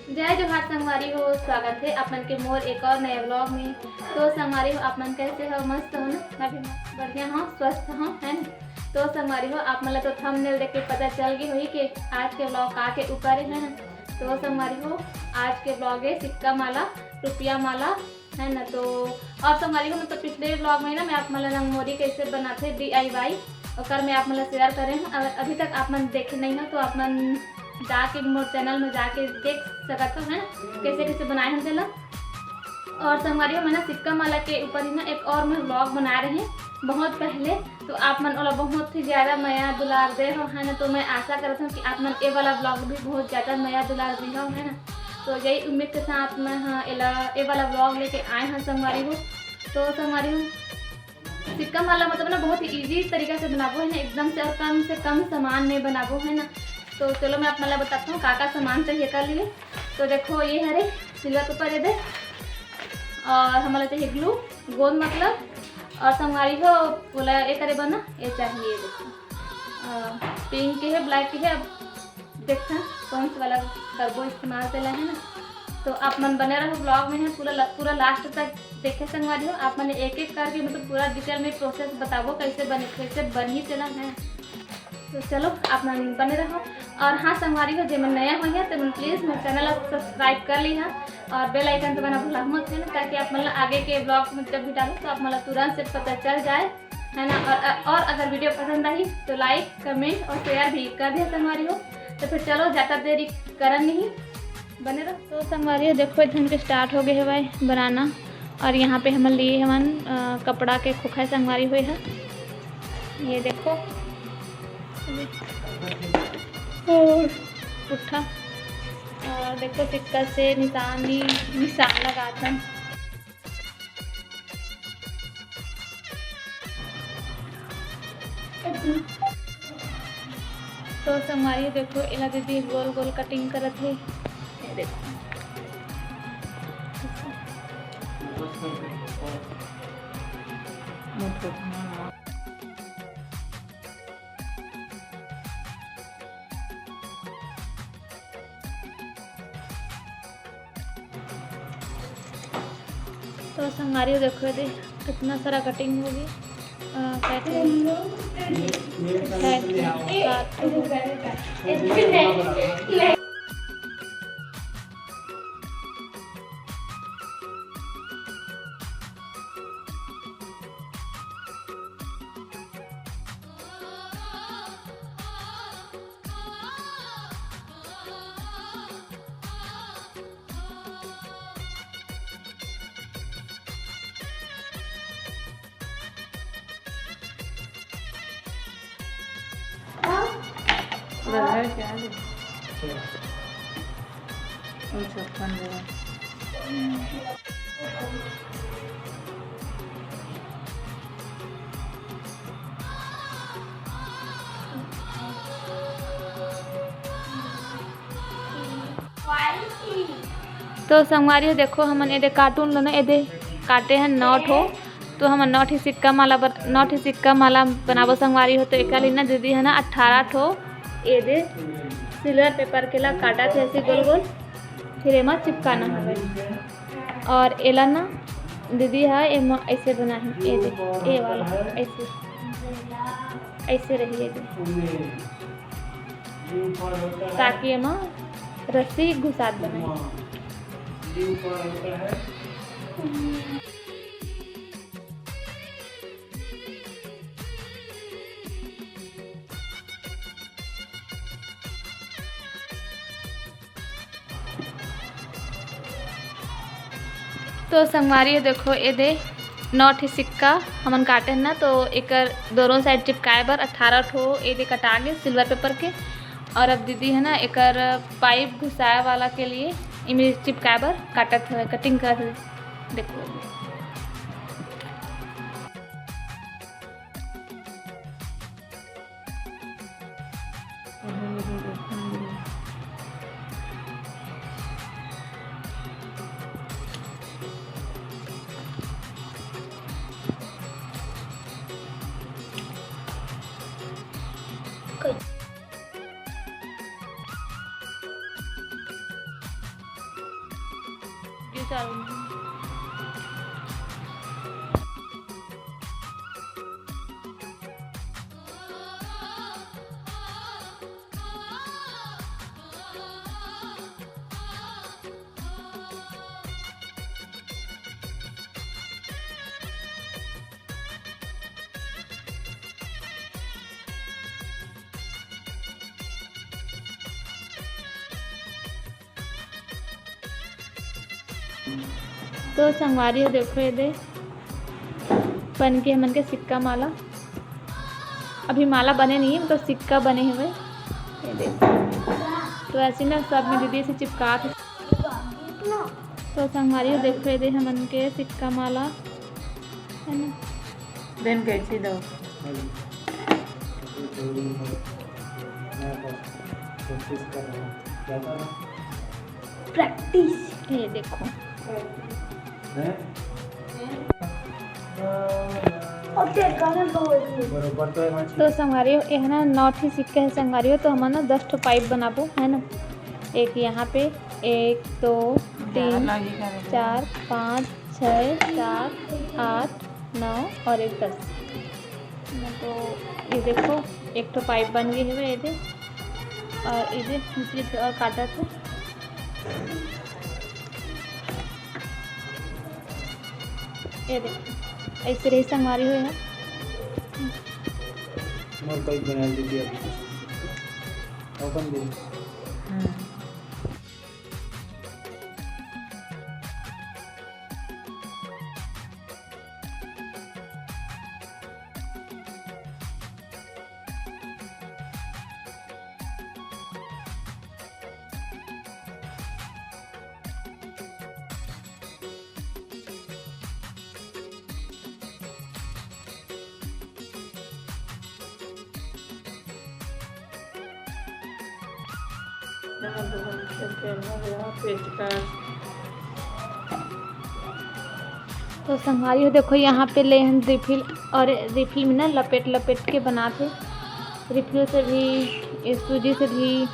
जय जोहार संगवारी हो, स्वागत है अपन के मोर एक और नए ब्लॉग में। तो संगवारी हो, आप मन कैसे हो? मस्त हो ना? मैं भी बढ़िया हूँ, स्वस्थ हूँ, है ना? तो संगवारी हो, आप मतलब तो थंबनेल देख के पता चल गई हुई कि आज के ब्लॉग का के ऊपर है ना। तो संगवारी हो, आज के ब्लॉग है सिक्का माला, रुपया माला, है ना। तो और संगवारी हो, मतलब पिछले ब्लॉग में ना मैं आप मतलब रंगोली कैसे बनाते DIY और मैं आप मतलब शेयर कर रही हूँ। अगर अभी तक आप मन देखे नहीं हो तो आप मन जाके मोर चैनल में जाके देख सकते हो, है कैसे कैसे बनाए हम चला। और संगवारी हो, मैं ना सिक्का माला के ऊपर ही ना एक और मैं व्लॉग बना रहे हैं बहुत पहले। तो आप मन वाला बहुत ही ज़्यादा माया दुलार दे हो, है ना। तो मैं आशा करता हूँ कि आप मन ये वाला ब्लॉग भी बहुत ज़्यादा माया दुलार दी हो, है ना। तो यही उम्मीद के साथ मैं हाँ ये वाला ब्लॉग लेके आए हैं संगवारी हो। तो संगवारी हो, सिक्का माला मतलब ना बहुत ही ईजी तरीका से बनाबो है ना, एकदम से कम सामान में बनाबो है ना। तो चलो मैं आप मतलब बताता हूँ का सामान चाहिए कर लिए। तो देखो ये हरे सिल्वर पेपर ये दे, और हमारा चाहिए ग्लू गोंद मतलब, और संगवारी हो बोला ये करे बना ये चाहिए। देखो पिंक की है, ब्लैक की है, अब देखते हैं कौन सा वाला करबो इस्तेमाल चला है ना। तो आप मन बने रहो ब्लॉग में है, पूरा लास्ट तक देखे संगवारी हो। आप मैंने एक एक करके मतलब पूरा डिटेल में प्रोसेस बताबो कैसे बन ही चला है। तो चलो आप मन बने रहो। और हाँ संगवारी हो, जो मैं नया हुई है तो प्लीज़ मेरे चैनल को सब्सक्राइब कर ली है और बेल आइकन दबाना भूला मत, है ना, ताकि आप मतलब आगे के ब्लॉग में जब भी डालो तो आप मतलब तुरंत से पता चल जाए, है ना। और अगर वीडियो पसंद आई तो लाइक कमेंट और शेयर भी कर दिया संगवारी हो। तो फिर चलो ज़्यादा देरी करन नहीं, बने रहो। तो संगवारी हो देखो इधर के स्टार्ट हो गए है भाई बनाना। और यहाँ पे हम लिए हमन कपड़ा के खोखा संगवारी हुए है, ये देखो पुट्ठा। और देखो सिक्का से निशान लगाता। तो संगवारी देखो इला दीदी गोल गोल कटिंग करत है, ये देखो। तो संगवारी देखो दे कितना सारा कटिंग होगी। तो संगवारी देखो हमन ये कार्टून लो ना ये काटे हैं 9 ठो। तो हम 9 ठो सिक्का माला बनाबो संगवारी हो। तो एक ना दीदी है ना 18 ठो ये दे सिल्वर पेपर के ला काटा थे ऐसे गोल गोल, फिर एमा चिपकाना है। और एला ना दीदी है एमा ऐसे बना है, ये दे ये वाला ऐसे ऐसे रही है ताकि एमा रस्सी घुसात बनाए। तो संगवारी देखो ये दे 9 ठो सिक्का हमन काटे ना। तो एक दोनों साइड चिपकाए बर 18 ठो ये दे कटा गए सिल्वर पेपर के। और अब दीदी है ना एक पाइप घुसाए वाला के लिए इमेज चिपकाए बर काटत है, कटिंग कर देखो। चालू नहीं। तो संगवारी हो देखो ये दे बन के हमन के सिक्का माला। अभी माला बने नहीं है, मतलब सिक्का बने हुए ये दे। तो ऐसे ना सब में दीदी से चिपका थे। तो संगवारी हो देखो ये दे हमन के सिक्का माला है ना। देन कैसे दो प्रैक्टिस ये देखो। तो संगवारी ये है ना 9 ठे सिक्के है संगवारी हो। तो हम ना 10 ठो पाइप बनाबो है ना। एक यहाँ पे 1 2 3 4 5 6 7 8 9 और एक 10। तो ये देखो एक तो पाइप बन गई है ये दे। और ये दूसरी और काटा थे। ये देखो ऐसे रही संगवारी हुई है। मोर पाइप बना दीजिए अभी ओपन दे। तो संगवारी हो देखो यहाँ पे ले हम रिफिल। और रिफिल में ना लपेट लपेट के बनाते। रिफिल से भी सूजी से भी।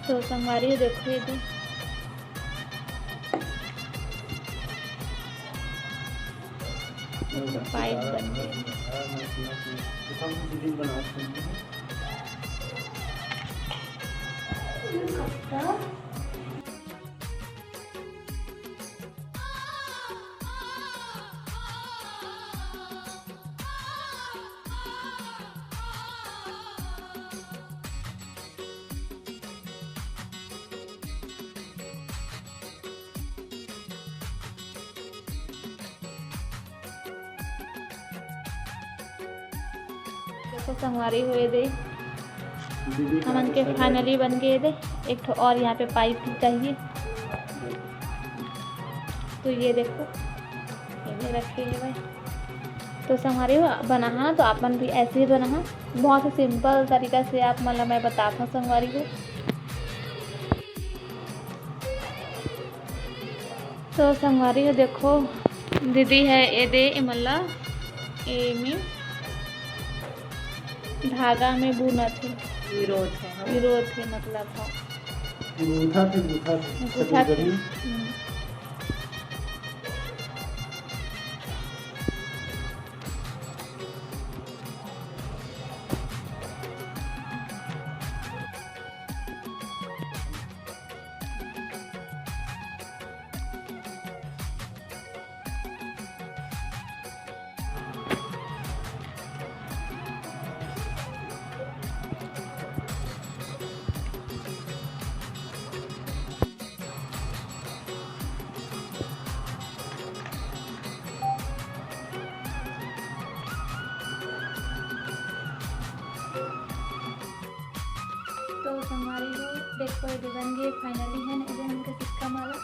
तो संगवारी हो देखो ये भी पाइप बन गई। देखो संगवारी हुए दे हमन के फाइनली बन गए दे। एक तो और यहाँ पे पाइप भी चाहिए। तो ये देखो ये भी रखे हैं भाई। तो संगवारी बनाना तो आपन भी ऐसे ही बनाना। बहुत ही सिंपल तरीका से आप मतलब मैं बताता हूँ संगवारी को। तो संगवारी को देखो दीदी है ये दे मतलब ये में धागा में बुना थे। विरोध है मतलब गुथा थे। तो संगवारी हो देखो ये बन गए फाइनली है ना। इधर हमके सिक्का माला।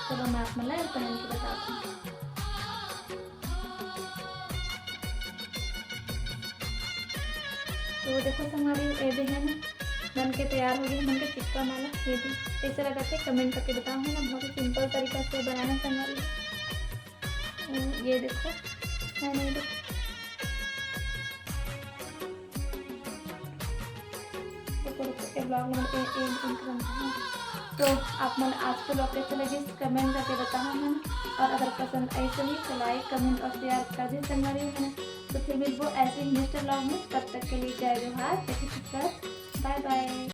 चलो मैं आप मला पहन के बताती हूँ। तो देखो संगवारी ये है ना बन के तैयार हो गया मन के सिक्का माला। ये भी कैसे लगा थे कमेंट करके बताओ है ना। बहुत ही सिंपल तरीका से बनाना संगवारी। ये देखो है ना। ब्लॉग में तो आप मन आज के ब्लॉग कैसे लगी कमेंट करके बताओ मैंने, और अगर पसंद आई सही तो लाइक कमेंट और शेयर कर दी संगवारी मैंने। तो फिर मिलबो ऐसे ही नेक्स्ट ब्लॉग में, तब तक के लिए जय जोहार, बाय बाय।